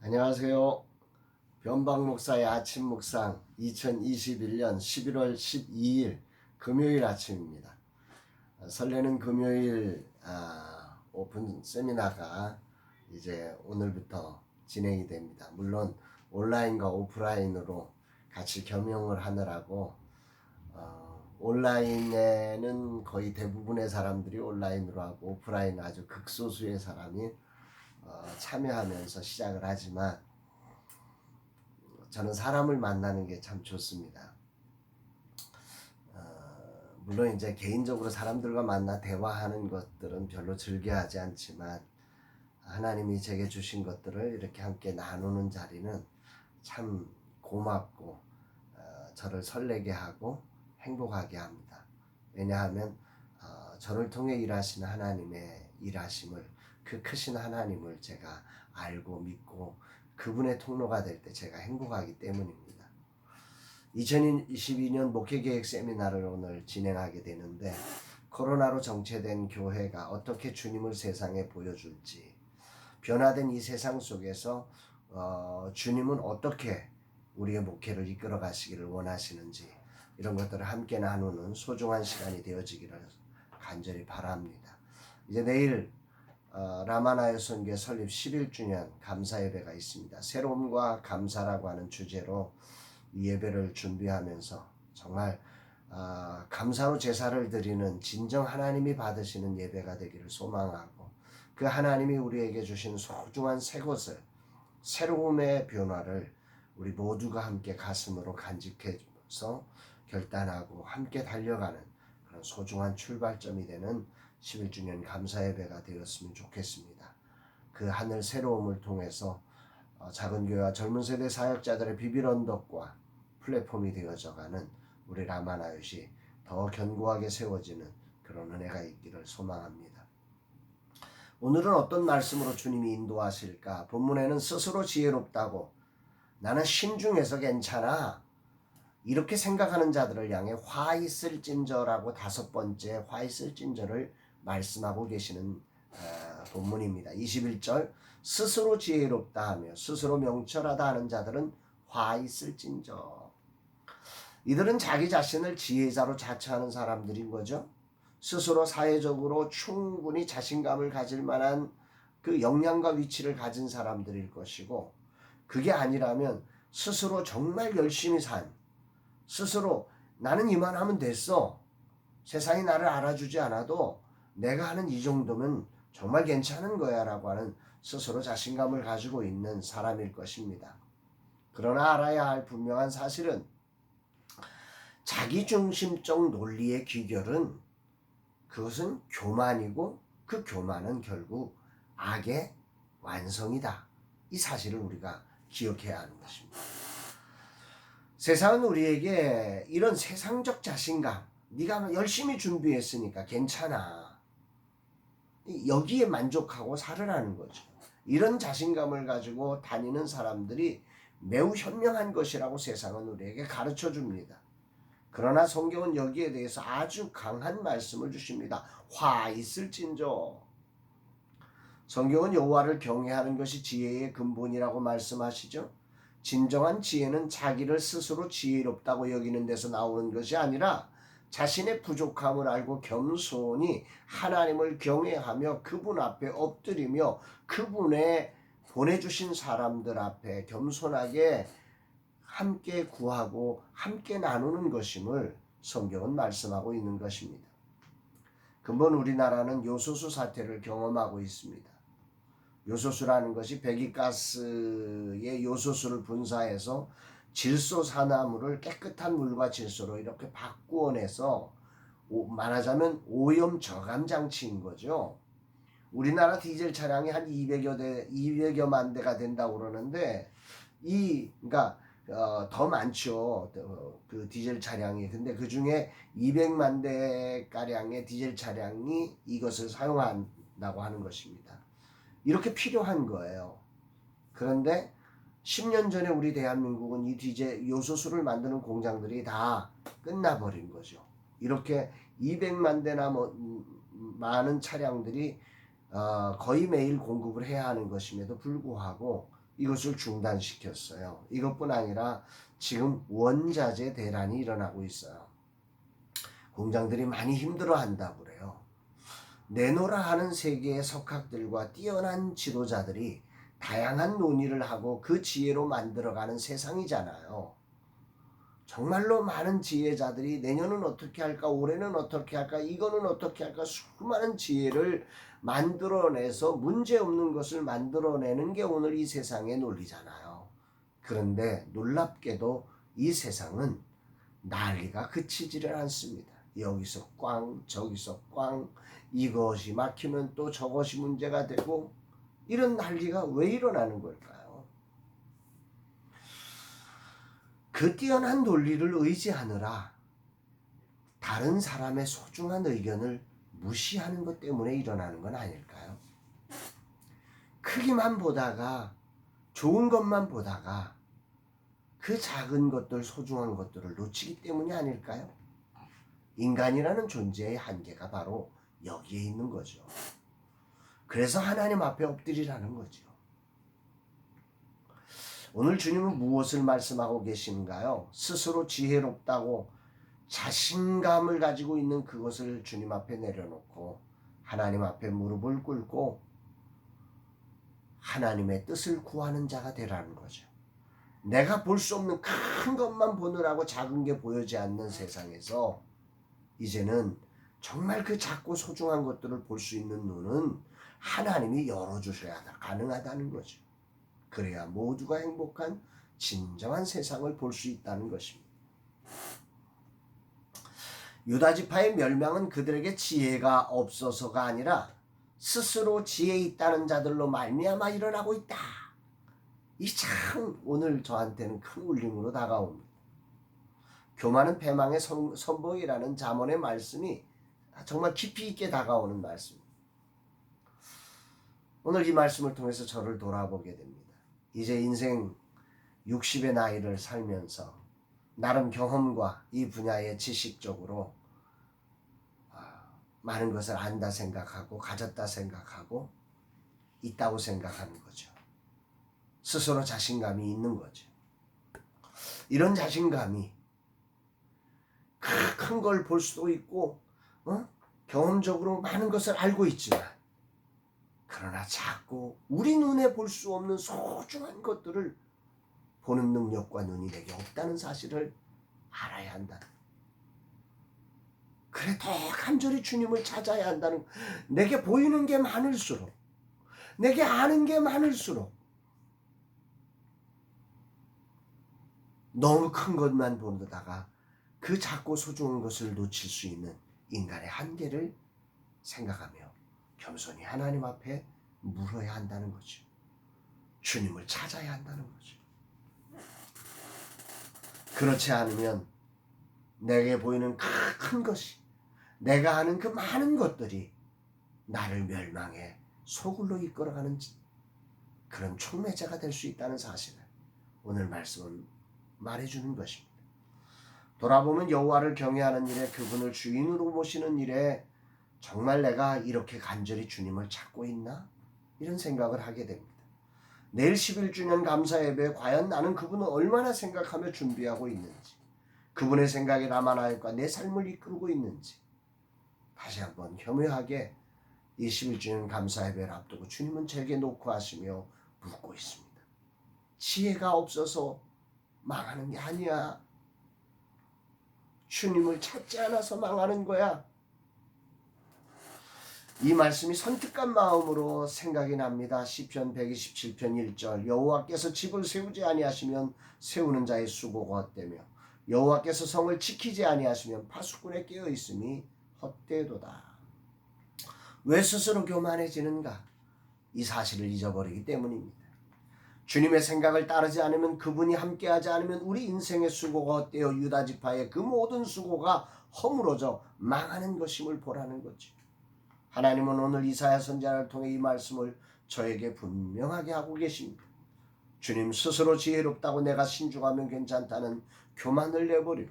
안녕하세요. 변방 목사의 아침 묵상 2021년 11월 12일 금요일 아침입니다. 설레는 금요일 오픈 세미나가 이제 오늘부터 진행이 됩니다. 물론 온라인과 오프라인으로 같이 겸용을 하느라고 온라인에는 거의 대부분의 사람들이 온라인으로 하고 오프라인 아주 극소수의 사람이 참여하면서 시작을 하지만 저는 사람을 만나는 게 참 좋습니다. 물론 이제 개인적으로 사람들과 만나 대화하는 것들은 별로 즐겨하지 않지만 하나님이 제게 주신 것들을 이렇게 함께 나누는 자리는 참 고맙고 저를 설레게 하고 행복하게 합니다. 왜냐하면 저를 통해 일하시는 하나님의 일하심을, 그 크신 하나님을 제가 알고 믿고 그분의 통로가 될 때 제가 행복하기 때문입니다. 2022년 목회계획 세미나를 오늘 진행하게 되는데, 코로나로 정체된 교회가 어떻게 주님을 세상에 보여줄지, 변화된 이 세상 속에서 주님은 어떻게 우리의 목회를 이끌어 가시기를 원하시는지, 이런 것들을 함께 나누는 소중한 시간이 되어지기를 간절히 바랍니다. 이제 내일 라마나의 선교 설립 11주년 감사 예배가 있습니다. 새로움과 감사라고 하는 주제로 이 예배를 준비하면서 정말 감사로 제사를 드리는 진정 하나님이 받으시는 예배가 되기를 소망하고, 그 하나님이 우리에게 주신 소중한 새 것을, 새로움의 변화를 우리 모두가 함께 가슴으로 간직해서 결단하고 함께 달려가는 그런 소중한 출발점이 되는 11주년 감사 예배가 되었으면 좋겠습니다. 그 하늘 새로움을 통해서 작은 교회와 젊은 세대 사역자들의 비빌 언덕과 플랫폼이 되어져가는 우리 라마나얏이 더 견고하게 세워지는 그런 은혜가 있기를 소망합니다. 오늘은 어떤 말씀으로 주님이 인도하실까? 본문에는 스스로 지혜롭다고, 나는 신중해서 괜찮아, 이렇게 생각하는 자들을 향해 화 있을진저라고 5번째 화 있을진저를 말씀하고 계시는 본문입니다. 21절, 스스로 지혜롭다 하며 스스로 명철하다 하는 자들은 화 있을진저. 이들은 자기 자신을 지혜자로 자처하는 사람들인 거죠. 스스로 사회적으로 충분히 자신감을 가질 만한 그 역량과 위치를 가진 사람들일 것이고, 그게 아니라면 스스로 정말 열심히 산, 스스로 나는 이만하면 됐어, 세상이 나를 알아주지 않아도 내가 하는 이 정도면 정말 괜찮은 거야 라고 하는 스스로 자신감을 가지고 있는 사람일 것입니다. 그러나 알아야 할 분명한 사실은 자기중심적 논리의 귀결은, 그것은 교만이고 그 교만은 결국 악의 완성이다. 이 사실을 우리가 기억해야 하는 것입니다. 세상은 우리에게 이런 세상적 자신감, 네가 열심히 준비했으니까 괜찮아, 여기에 만족하고 살으라는 거죠. 이런 자신감을 가지고 다니는 사람들이 매우 현명한 것이라고 세상은 우리에게 가르쳐 줍니다. 그러나 성경은 여기에 대해서 아주 강한 말씀을 주십니다. 화 있을진저. 성경은 여호와를 경외하는 것이 지혜의 근본이라고 말씀하시죠. 진정한 지혜는 자기를 스스로 지혜롭다고 여기는 데서 나오는 것이 아니라 자신의 부족함을 알고 겸손히 하나님을 경외하며 그분 앞에 엎드리며 그분의 보내주신 사람들 앞에 겸손하게 함께 구하고 함께 나누는 것임을 성경은 말씀하고 있는 것입니다. 근본 우리나라는 요소수 사태를 경험하고 있습니다. 요소수라는 것이 배기가스의 요소수를 분사해서 질소산화물을 깨끗한 물과 질소로 이렇게 바꾸어내서 말하자면 오염 저감 장치인 거죠. 우리나라 디젤 차량이 한 200여만 대가 된다고 그러는데, 그러니까 더 많죠. 그 디젤 차량이. 근데 그 중에 200만 대 가량의 디젤 차량이 이것을 사용한다고 하는 것입니다. 이렇게 필요한 거예요. 그런데 10년 전에 우리 대한민국은 이 디젤 요소수를 만드는 공장들이 다 끝나버린 거죠. 이렇게 200만 대나 많은 차량들이 거의 매일 공급을 해야 하는 것임에도 불구하고 이것을 중단시켰어요. 이것뿐 아니라 지금 원자재 대란이 일어나고 있어요. 공장들이 많이 힘들어한다고 그래요. 내노라 하는 세계의 석학들과 뛰어난 지도자들이 다양한 논의를 하고 그 지혜로 만들어가는 세상이잖아요. 정말로 많은 지혜자들이 내년은 어떻게 할까, 올해는 어떻게 할까, 이거는 어떻게 할까, 수많은 지혜를 만들어내서 문제없는 것을 만들어내는 게 오늘 이 세상의 논리잖아요. 그런데 놀랍게도 이 세상은 난리가 그치지를 않습니다. 여기서 꽝, 저기서 꽝, 이것이 막히면 또 저것이 문제가 되고, 이런 난리가 왜 일어나는 걸까요? 그 뛰어난 논리를 의지하느라 다른 사람의 소중한 의견을 무시하는 것 때문에 일어나는 건 아닐까요? 크기만 보다가, 좋은 것만 보다가 그 작은 것들, 소중한 것들을 놓치기 때문이 아닐까요? 인간이라는 존재의 한계가 바로 여기에 있는 거죠. 그래서 하나님 앞에 엎드리라는 거죠. 오늘 주님은 무엇을 말씀하고 계신가요? 스스로 지혜롭다고 자신감을 가지고 있는 그것을 주님 앞에 내려놓고 하나님 앞에 무릎을 꿇고 하나님의 뜻을 구하는 자가 되라는 거죠. 내가 볼 수 없는 큰 것만 보느라고 작은 게 보이지 않는 세상에서 이제는 정말 그 작고 소중한 것들을 볼 수 있는 눈은 하나님이 열어주셔야 가능하다는 거죠. 그래야 모두가 행복한 진정한 세상을 볼 수 있다는 것입니다. 유다지파의 멸망은 그들에게 지혜가 없어서가 아니라 스스로 지혜 있다는 자들로 말미암아 일어나고 있다. 이 참 오늘 저한테는 큰 울림으로 다가옵니다. 교만은 패망의 선봉이라는 잠언의 말씀이 정말 깊이 있게 다가오는 말씀입니다. 오늘 이 말씀을 통해서 저를 돌아보게 됩니다. 이제 인생 60의 나이를 살면서 나름 경험과 이 분야의 지식적으로 많은 것을 안다 생각하고 가졌다 생각하고 있다고 생각하는 거죠. 스스로 자신감이 있는 거죠. 이런 자신감이 큰 걸 볼 수도 있고 경험적으로 많은 것을 알고 있지만 그러나 자꾸 우리 눈에 볼 수 없는 소중한 것들을 보는 능력과 눈이 내게 없다는 사실을 알아야 한다. 그래 더 간절히 주님을 찾아야 한다는, 내게 보이는 게 많을수록, 내게 아는 게 많을수록 너무 큰 것만 보다가 그 작고 소중한 것을 놓칠 수 있는 인간의 한계를 생각하며 겸손히 하나님 앞에 물어야 한다는 거죠. 주님을 찾아야 한다는 거죠. 그렇지 않으면 내게 보이는 큰 것이, 내가 아는 그 많은 것들이 나를 멸망해 소굴로 이끌어가는 그런 촉매자가 될 수 있다는 사실을 오늘 말씀은 말해주는 것입니다. 돌아보면 여호와를 경외하는 일에, 그분을 주인으로 모시는 일에 정말 내가 이렇게 간절히 주님을 찾고 있나? 이런 생각을 하게 됩니다. 내일 11주년 감사 예배에 과연 나는 그분을 얼마나 생각하며 준비하고 있는지, 그분의 생각에 남아나니까 내 삶을 이끌고 있는지 다시 한번 겸허하게 이 11주년 감사 예배를 앞두고 주님은 제게 놓고 하시며 묻고 있습니다. 지혜가 없어서 망하는 게 아니야. 주님을 찾지 않아서 망하는 거야. 이 말씀이 선택한 마음으로 생각이 납니다. 시편 127편 1절 여호와께서 집을 세우지 아니하시면 세우는 자의 수고가 헛되며 여호와께서 성을 지키지 아니하시면 파수꾼의 깨어있음이 헛되도다. 왜 스스로 교만해지는가? 이 사실을 잊어버리기 때문입니다. 주님의 생각을 따르지 않으면, 그분이 함께하지 않으면 우리 인생의 수고가 헛되어 유다지파의 그 모든 수고가 허물어져 망하는 것임을 보라는 거죠. 하나님은 오늘 이사야 선지자를 통해 이 말씀을 저에게 분명하게 하고 계십니다. 주님 스스로 지혜롭다고 내가 신중하면 괜찮다는 교만을 내버리고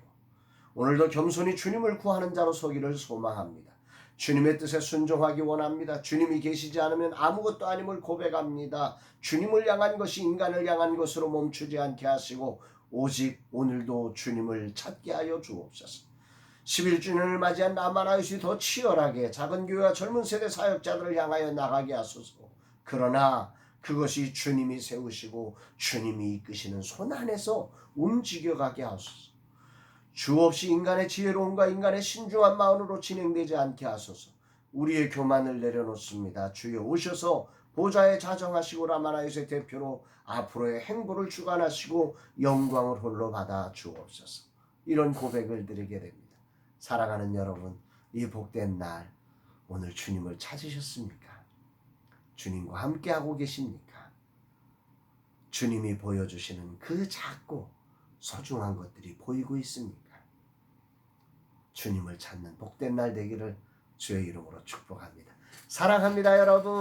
오늘도 겸손히 주님을 구하는 자로 서기를 소망합니다. 주님의 뜻에 순종하기 원합니다. 주님이 계시지 않으면 아무것도 아님을 고백합니다. 주님을 향한 것이 인간을 향한 것으로 멈추지 않게 하시고 오직 오늘도 주님을 찾게 하여 주옵소서. 11주년을 맞이한 라마나이시 더 치열하게 작은 교회와 젊은 세대 사역자들을 향하여 나가게 하소서. 그러나 그것이 주님이 세우시고 주님이 이끄시는 손 안에서 움직여가게 하소서. 주 없이 인간의 지혜로움과 인간의 신중한 마음으로 진행되지 않게 하소서. 우리의 교만을 내려놓습니다. 주여 오셔서 보좌에 자정하시고 라마나이스의 대표로 앞으로의 행보를 주관하시고 영광을 홀로 받아 주옵소서. 이런 고백을 드리게 됩니다. 사랑하는 여러분, 이 복된 날 오늘 주님을 찾으셨습니까? 주님과 함께하고 계십니까? 주님이 보여주시는 그 작고 소중한 것들이 보이고 있습니까? 주님을 찾는 복된 날 되기를 주의 이름으로 축복합니다. 사랑합니다, 여러분.